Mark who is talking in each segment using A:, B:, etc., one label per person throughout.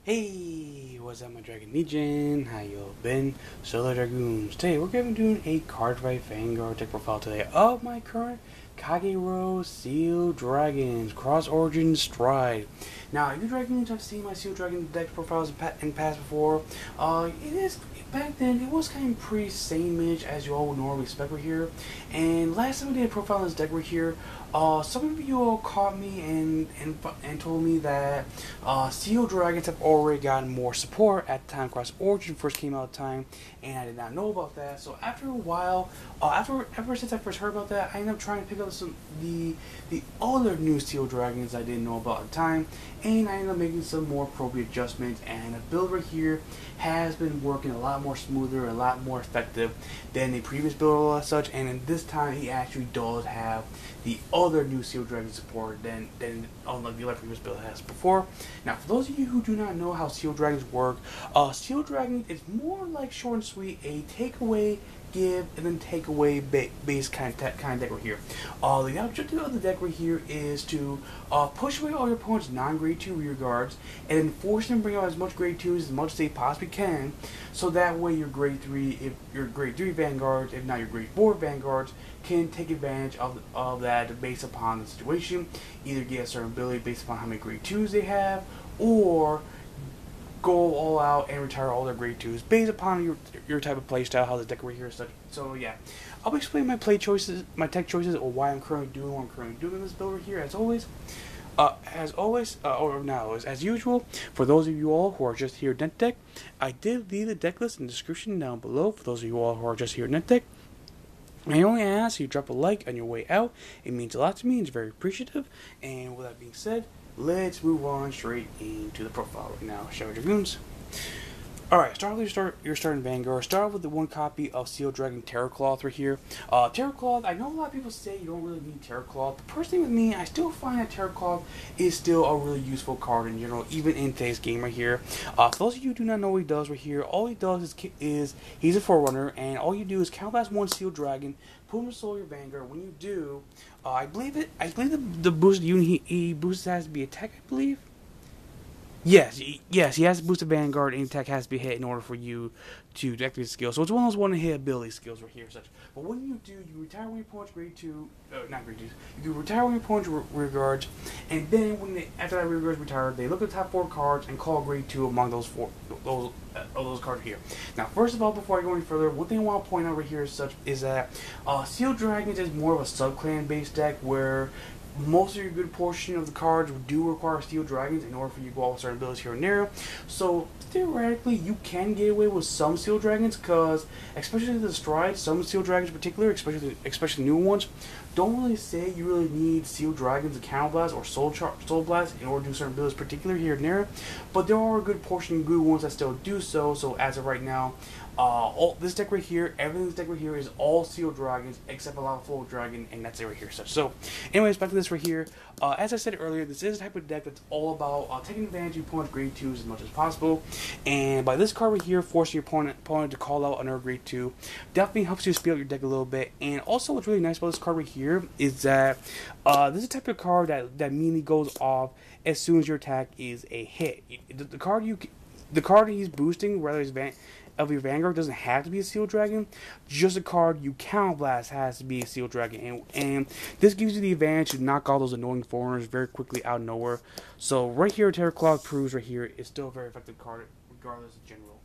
A: Hey, what's up my Dragon Legion? How y'all been? Solo Dragoons. Today we're going to be doing a CardFight Vanguard deck profile today of my current Kagero Asyl Dragons Crossorgin Stride. Now, if you Dragons have seen my Asyl Dragon deck profiles in past before, back then it was kind of pretty same-ish as you all would normally expect right here. And last time we did a profile on this deck right here, some of you all caught me and told me that Asyl Dragons have already gotten more support at the time Crossorgin first came out at the time, and I did not know about that. So after a while, ever since I first heard about that, I ended up trying to pick up the other new Asyl Dragons I didn't know about at the time, and I ended up making some more appropriate adjustments, and the build right here has been working a lot more smoother, a lot more effective than the previous build as such, and in this time he actually does have the other new Asyl Dragon support than unlike the other previous build has before. Now, for those of you who do not know how Asyl Dragons work, Asyl Dragon is more like short and sweet, a takeaway, give, and then take away base kind of deck right here. The objective of the deck right here is to push away all your opponent's non-grade 2 rear guards and then force them to bring out as much grade 2s as much as they possibly can, so that way your grade 3, if your grade 3 vanguards, if not your grade 4 vanguards, can take advantage of that based upon the situation. Either get a certain ability based upon how many grade 2s they have, or go all out and retire all their grade 2s based upon your type of playstyle, how the deck right here is such. So yeah, I'll be explaining my play choices, my tech choices, or why I'm currently doing what I'm currently doing in this build right here. As usual, for those of you all who are just here at Net Deck, I did leave the deck list in the description down below for those of you all who are just here at Net Deck. I only ask you drop a like on your way out. It means a lot to me and it's very appreciative. And with that being said, let's move on straight into the profile right now, shall we, Dragoons? Alright, you're starting Vanguard. Start off with the one copy of Asyl Dragon Terrycloth right here. Terrycloth, I know a lot of people say you don't really need Terrycloth, but personally with me, I still find that Terrycloth is still a really useful card in general, even in today's game right here. For those of you who do not know what he does right here, all he does is he's a Forerunner, and all you do is counterblast one Asyl Dragon, put him in Soul your Vanguard. When you do, I believe the boosted unit he boosts has to be attack, I believe. Yes, he has to boost the Vanguard, and attack has to be hit in order for you to activate the skill. So it's one of those one-hit ability skills right here. Such. But when you do, you retire when your opponent's grade 2, not grade 2s. You retire when your opponent's rear guards, and then after that rear guard's retired, they look at the top 4 cards and call grade 2 among those cards here. Now, first of all, before I go any further, one thing I want to point out right here is that Asyl Dragons is more of a sub-clan based deck where most of your good portion of the cards do require Asyl Dragons in order for you to go out with certain abilities here and there. So theoretically, you can get away with some Asyl Dragons, because especially the Stride, some Asyl Dragons in particular, especially new ones, don't really say you really need Asyl Dragons to Counterblast or Soul Blast in order to do certain abilities, particularly here and there. But there are a good portion of good ones that still do so. So as of right now, this deck right here, everything in this deck right here is all Asyl Dragons except a lot of Full Dragon, and that's it right here. So, anyways, back to this right here. As I said earlier, this is a type of deck that's all about taking advantage of your opponent's grade 2s as much as possible. And by this card right here, forcing your opponent to call out another grade 2 definitely helps you speed up your deck a little bit. And also, what's really nice about this card right here is that this is a type of card that immediately goes off as soon as your attack is a hit. The card he's boosting, whether it's of your Vanguard, doesn't have to be a Asyl Dragon. Just a card you Counterblast has to be a Asyl Dragon, and this gives you the advantage to knock all those annoying foreigners very quickly out of nowhere. So right here, Terrycloth proves right here is still a very effective card regardless of general.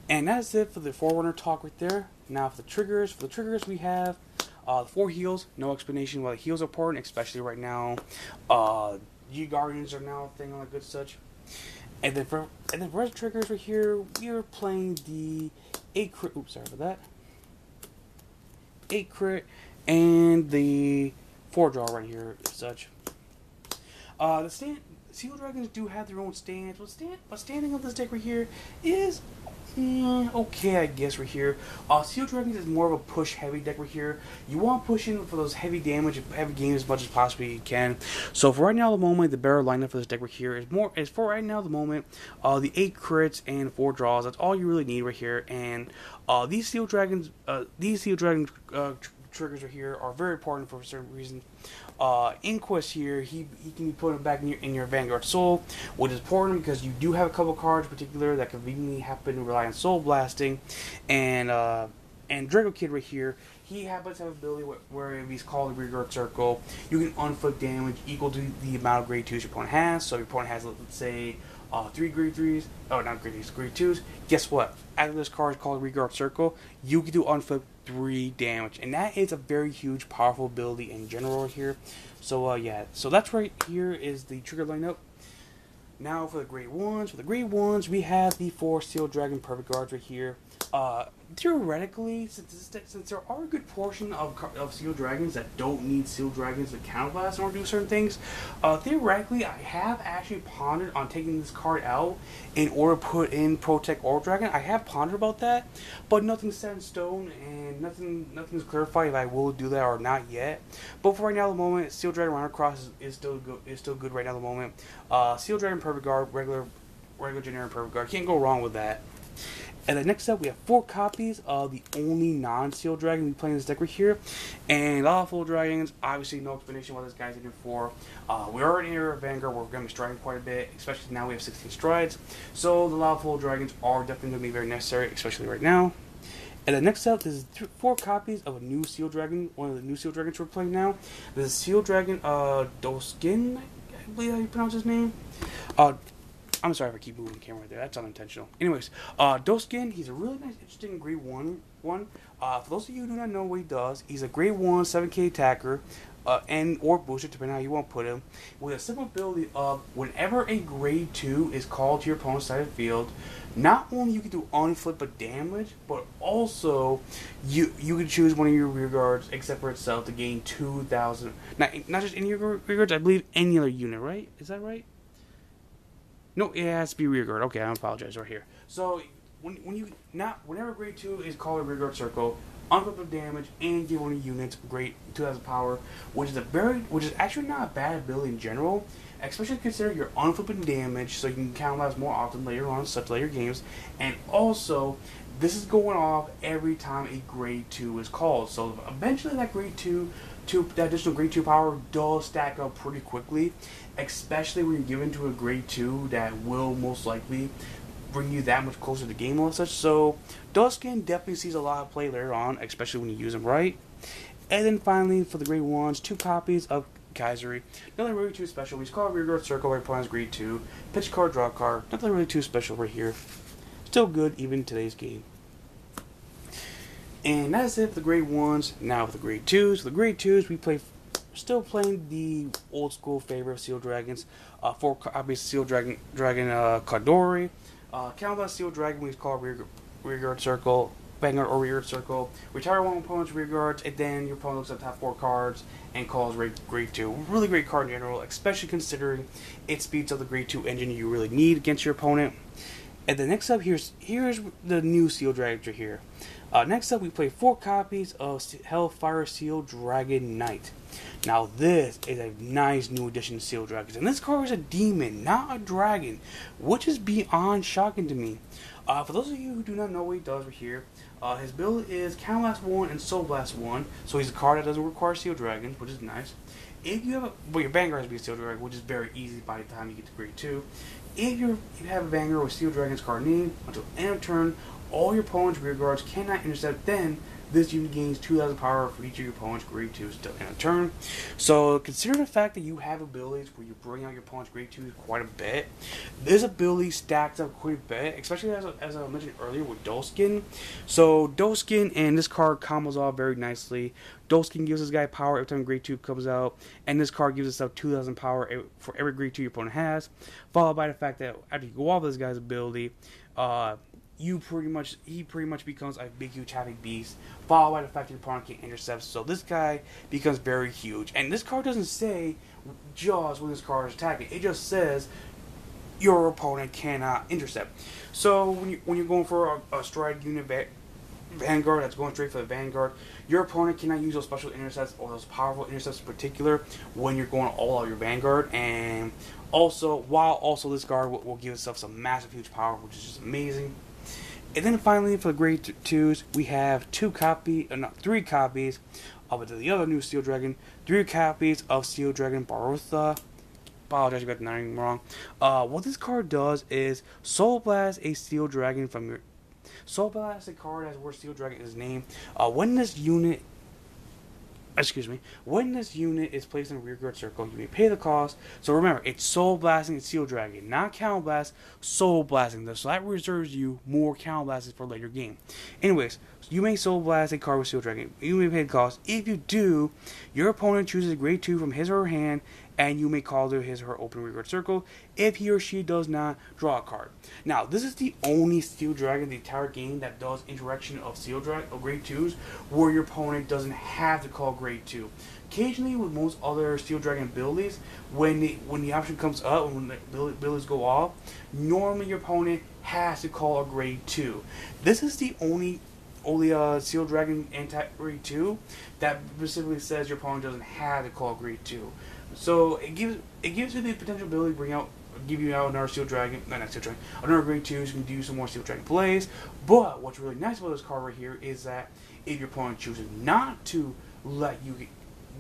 A: And that's it for the Forerunner talk right there. Now for the triggers, we have the 4 heals. No explanation why the heals are important, especially right now. G-Guardians are now a thing, all that good such. And then for the triggers right here, we are playing the 8 crit. Oops, sorry about that. 8 crit and the 4 draw right here as such. The Asyl Dragons do have their own stance, but standing of this deck right here is Okay, I guess right here. Steel Dragons is more of a push heavy deck right here. You want to push in for those heavy damage, heavy games as much as possibly you can. So for right now, the moment, the better lineup for this deck right here is for right now the moment, the 8 crits and 4 draws. That's all you really need right here. And these Steel Dragons, triggers right here are very important for a certain reason. Inquest here, he can be put back in your Vanguard Soul, which is important because you do have a couple cards in particular that conveniently happen to rely on Soul Blasting, and Drago Kid right here, he happens to have an ability where if he's called a Rearguard Circle, you can unflick damage equal to the amount of grade 2s your opponent has. So if your opponent has, let's say, 3 grade 3s, oh, not grade 3s, grade 2s, guess what? After this card is called Rearguard Circle, you can do unflip 3 damage, and that is a very huge, powerful ability in general here. So, yeah, so that's right here is the trigger lineup. Now for the grade 1s. For the grade 1s, we have the 4 Steel Dragon Perfect Guards right here. Theoretically, since there are a good portion of Steel Dragons that don't need Steel Dragons to counterblast or do certain things, theoretically, I have actually pondered on taking this card out in order to put in Protect Orb Dragon. I have pondered about that, but nothing's set in stone, and nothing's clarified if I will do that or not yet. But for right now, the moment, Steel Dragon Rinocross is still good right now. The moment, Steel Dragon Perfect Guard, regular generic Perfect Guard, can't go wrong with that. And then next up, we have 4 copies of the only non-Steel Dragon we play in this deck right here. And Lava Flow Dragons, obviously no explanation what this guy's in here for. We are in an era of Vanguard where we're going to be striding quite a bit, especially now we have 16 strides. So the Lava Flow Dragons are definitely going to be very necessary, especially right now. And then next up, there's 4 copies of a new Steel Dragon, one of the new Steel Dragons we're playing now. There's a Steel Dragon, Doskin, I believe how you pronounce his name. I'm sorry if I keep moving the camera right there. That's unintentional. Anyways, Doskin, he's a really nice, interesting grade 1. For those of you who do not know what he does, he's a grade 1, 7k attacker, or booster, depending on how you want to put him, with a simple ability of whenever a grade 2 is called to your opponent's side of the field, not only you can do unflip but damage, but also you can choose one of your rear guards except for itself to gain 2,000. Not just any of your rear guards, I believe any other unit, right? Is that right? No, it has to be rearguard. Okay, I apologize right here. So whenever grade 2 is called a rearguard circle, unflip of damage and give one of units grade 2,000 power, which is actually not a bad ability in general, especially considering you're unflipping damage, so you can counterblast more often later on in such later games, and also this is going off every time a grade 2 is called. So eventually that that additional grade 2 power does stack up pretty quickly, especially when you're given to a grade 2 that will most likely bring you that much closer to the game and such. So Doskin definitely sees a lot of play later on, especially when you use him right. And then finally, for the grade 1s, 2 copies of Kersey. Nothing really too special. We just call it Rearguard Circle where opponent's grade 2. Pitch card, draw card. Nothing really too special right here. Still good even in today's game. And that's it for the grade 1s. Now for the grade 2s. For the grade 2s, we still playing the old school favorite of Steel Dragons. 4 copies of Steel Dragon Corduroy. Counterblast Steel Dragon, we call it Rearguard Circle, Vanguard or Rearguard Circle. Retire one opponent's rearguards, and then your opponent looks at the top 4 cards and calls grade 2. Really great card in general, especially considering it speeds up the grade 2 engine you really need against your opponent. And then next up, here's the new Steel Dragons right here. Next up, we play 4 copies of Hellfire Steel Dragon Knight. Now, this is a nice new addition to Steel Dragons. And this card is a demon, not a dragon, which is beyond shocking to me. For those of you who do not know what he does right here, his build is Counterblast 1 and Soul Blast 1. So he's a card that doesn't require Steel Dragons, which is nice. If you have your Vanguard has to be a Steel Dragon, which is very easy by the time you get to grade 2. If you have a Vanguard with Steel Dragon's card name, until end of turn, all your opponent's rear guards cannot intercept. Then this unit gains 2,000 power for each of your opponent's grade 2s still in a turn. So consider the fact that you have abilities where you bring out your opponent's grade 2s quite a bit. This ability stacks up quite a bit, especially as I mentioned earlier with Doskin. So Doskin and this card combos off very nicely. Doskin gives this guy power every time grade 2 comes out, and this card gives itself 2,000 power for every grade 2 your opponent has, followed by the fact that after you go off this guy's ability, he pretty much becomes a big, huge, heavy beast, followed by the fact that your opponent can't intercept. So this guy becomes very huge. And this card doesn't say just when this card is attacking. It just says your opponent cannot intercept. So when you're going for a stride unit Vanguard that's going straight for the Vanguard, your opponent cannot use those special intercepts or those powerful intercepts in particular when you're going all out your Vanguard. And also, this guard will give itself some massive, huge power, which is just amazing. And then finally, for the grade 2s, we have 3 copies of the other new Steel Dragon, 3 copies of Steel Dragon Barathea. Apologize, you got the name wrong. What this card does is Soul Blast a Steel Dragon from your Soul Blast. A card has where Steel Dragon is named. When this unit is placed in a rearguard circle, you may pay the cost. So remember, it's Soul Blasting a Steel Dragon, not Counter Blast. Soul Blasting this, so that reserves you more Counter Blasts for later game. Anyways, you may Soul Blast a card with Steel Dragon. You may pay the cost. If you do, your opponent chooses a grade 2 from his or her hand, and you may call to his or her open rearguard circle if he or she does not draw a card. Now, this is the only Steel Dragon in the entire game that does interaction of Steel Dragon or grade 2s where your opponent doesn't have to call grade 2. Occasionally, with most other Steel Dragon abilities, when the option comes up, when the abilities go off, normally your opponent has to call a grade 2. This is the only Steel Dragon anti-grade 2 that specifically says your opponent doesn't have to call grade 2. So it gives you the potential ability to give you out another Steel Dragon, another grade 2, so you can do some more Steel Dragon plays. But what's really nice about this card right here is that if your opponent chooses not to let you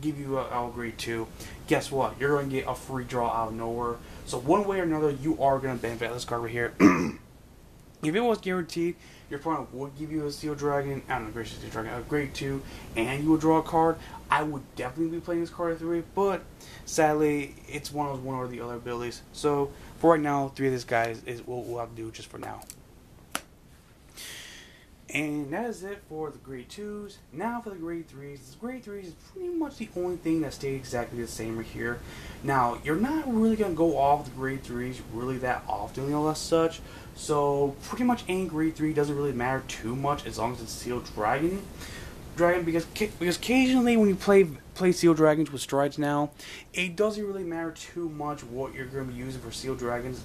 A: give you a grade 2, guess what? You're going to get a free draw out of nowhere. So one way or another, you are going to benefit out of this card right here. If it was guaranteed, your opponent would give you a Steel Dragon, a grade 2, and you would draw a card, I would definitely be playing this card at 3, but sadly, it's one or the other abilities. So, for right now, 3 of these guys is what we'll have to do just for now. And that is it for the grade 2s. Now for the grade 3s. The grade 3s is pretty much the only thing that stays exactly the same right here. Now, you're not really going to go off the grade 3s really that often, as such. So, pretty much any grade 3 doesn't really matter too much as long as it's Steel Dragon. Because occasionally when you play Steel Dragons with strides now, it doesn't really matter too much what you're going to be using for Steel Dragons.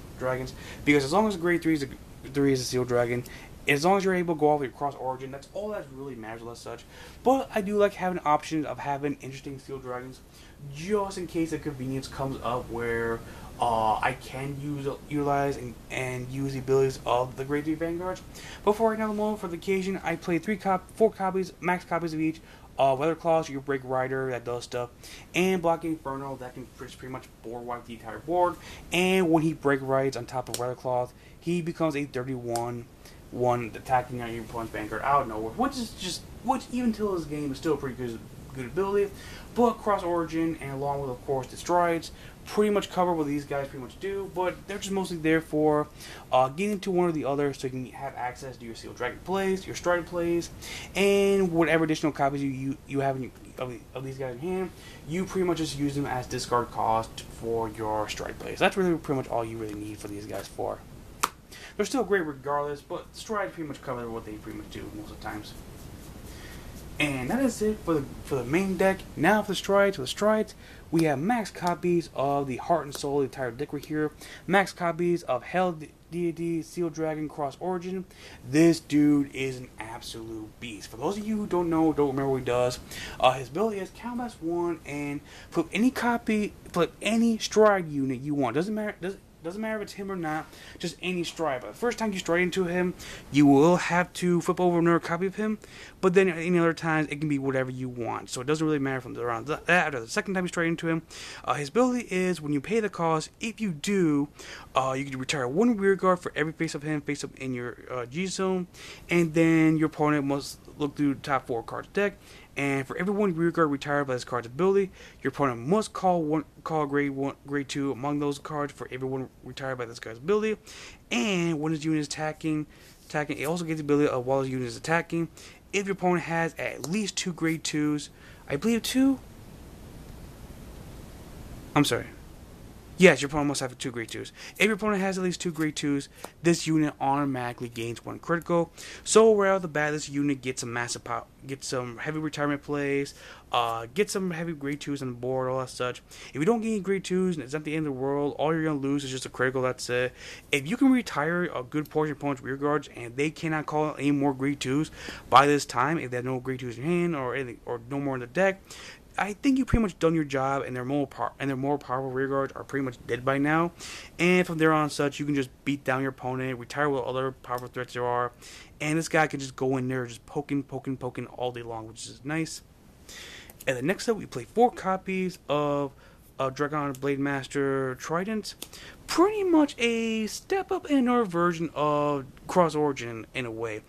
A: Because as long as grade 3 is a Steel Dragon, as long as you're able to go off with your Crossorgin, that's all that really matters as such. But I do like having options of having interesting Steel Dragons, just in case the convenience comes up where I can utilize and use the abilities of the grade 3 Vanguards. But for right now, for the occasion, I played 4 copies, max copies of each. Weathercloth, your Break Rider that does stuff, and Blockade Inferno that can pretty much board wipe the entire board. And when he Break Rides on top of Weathercloth, he becomes a 31. One attacking on your opponent's Vanguard out of nowhere, which even till this game is still a pretty good ability. But Crossorgin and along with of course the strides pretty much cover what these guys pretty much do, but they're just mostly there for getting to one or the other so you can have access to your Steel Dragon plays, your stride plays, and whatever additional copies you have of these guys in hand. You pretty much just use them as discard cost for your stride plays. That's really pretty much all you really need for these guys for. They're still great regardless, but strides pretty much cover what they pretty much do most of the times. And that is it for the main deck. Now for the strides. For the strides, we have max copies of the Heart and Soul, the entire deck right here. Max copies of Helldeity, Steel Dragon, Crossorgin. This dude is an absolute beast. For those of you who don't remember what he does, his ability is Count Blast 1 and flip any stride unit you want. Doesn't matter if it's him or not, just any stride. But the first time you stride into him, you will have to flip over another copy of him. But then any other times, it can be whatever you want. So it doesn't really matter from around that. After the second time you stride into him, his ability is when you pay the cost, if you do, you can retire 1 rear guard for every face up in your G zone. And then your opponent must look through the top 4 cards deck. And for every 1 rear guard retired by this card's ability, your opponent must call grade 2 among those cards for every 1 retired by this guy's ability. And when his unit is attacking, it also gets the ability of while his unit is attacking. If your opponent has at least 2 grade 2s, I believe 2. I'm sorry. Yes, your opponent must have 2 grade 2s. If your opponent has at least 2 grade 2s, this unit automatically gains 1 critical. So right out the bat, this unit gets some massive power, gets some heavy retirement plays, get some heavy grade 2s on the board, all that such. If you don't get any grade 2s and it's not the end of the world, all you're going to lose is just a critical, that's it. If you can retire a good portion of your opponent's rear guards and they cannot call any more grade 2s by this time, if they have no grade 2s in hand or anything, or no more in the deck, I think you've pretty much done your job, and their more powerful rear guards are pretty much dead by now. And from there on such, you can just beat down your opponent, retire what other powerful threats there are, and this guy can just go in there just poking all day long, which is nice. And then next up, we play 4 copies of Dragonic Blademaster Trident. Pretty much a step up in another version of Crossorgin in a way.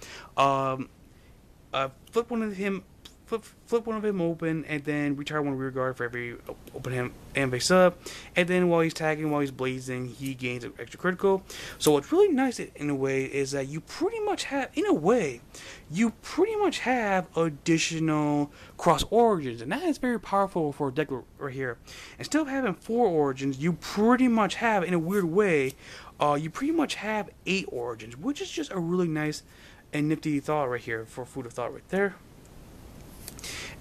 A: Flip one of him open, and then retire 1 rear guard for every open him and face up. And then while he's tagging, while he's blazing, he gains an extra critical. So what's really nice in a way is that you pretty much have, additional cross origins, and that is very powerful for a deck right here. Instead of having 4 origins, you pretty much have, in a weird way, you pretty much have 8 origins, which is just a really nice and nifty thought right here for food of thought right there.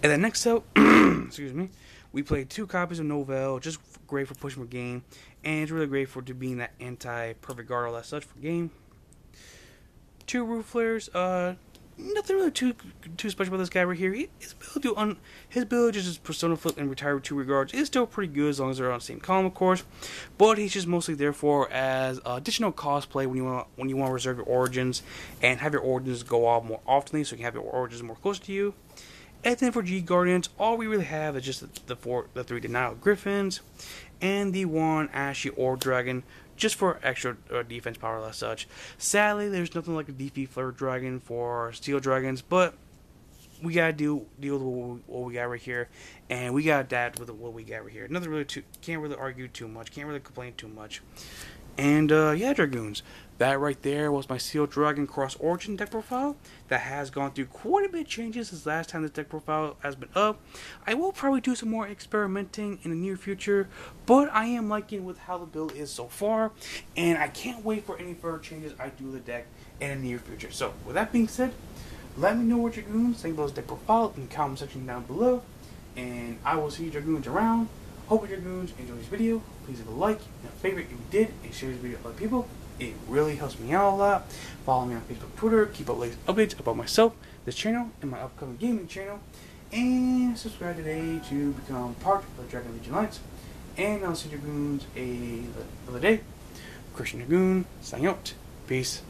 A: And then next up, excuse me, we played 2 copies of Novelie, just great for pushing for game, and it's really great for being that anti-perfect guard, all that such for game. 2 roof flares, nothing really too special about this guy right here. His ability to just persona flip and retire with 2 regards is still pretty good as long as they're on the same column, of course. But he's just mostly there for as additional cosplay when you want to reserve your origins and have your origins go off more often, so you can have your origins more close to you. And then for G Guardians, all we really have is just the 3 Denial Griffins and the 1 Asyl Orb Dragon, just for extra defense power as such. Sadly, there's nothing like a DP Flare Dragon for Steel Dragons, but we gotta deal with what we got right here, and we gotta adapt with what we got right here. Nothing really can't really argue too much, can't really complain too much. And yeah, Dragoons, that right there was my Sealed Dragon Crossorgin deck profile that has gone through quite a bit of changes since last time this deck profile has been up. I will probably do some more experimenting in the near future, but I am liking with how the build is so far, and I can't wait for any further changes I do to the deck in the near future. So with that being said, let me know what Dragoons think about this deck profile in the comment section down below, and I will see you Dragoons around. Hope you Dragoons enjoyed this video. Please leave a like and a favorite if you did, and share this video with other people. It really helps me out a lot. Follow me on Facebook, Twitter, keep up latest updates about myself, this channel, and my upcoming gaming channel. And subscribe today to become part of the Dragon Legion Lights. And I'll see you Dragoons another day. Christian Dragoon, signing out. Peace.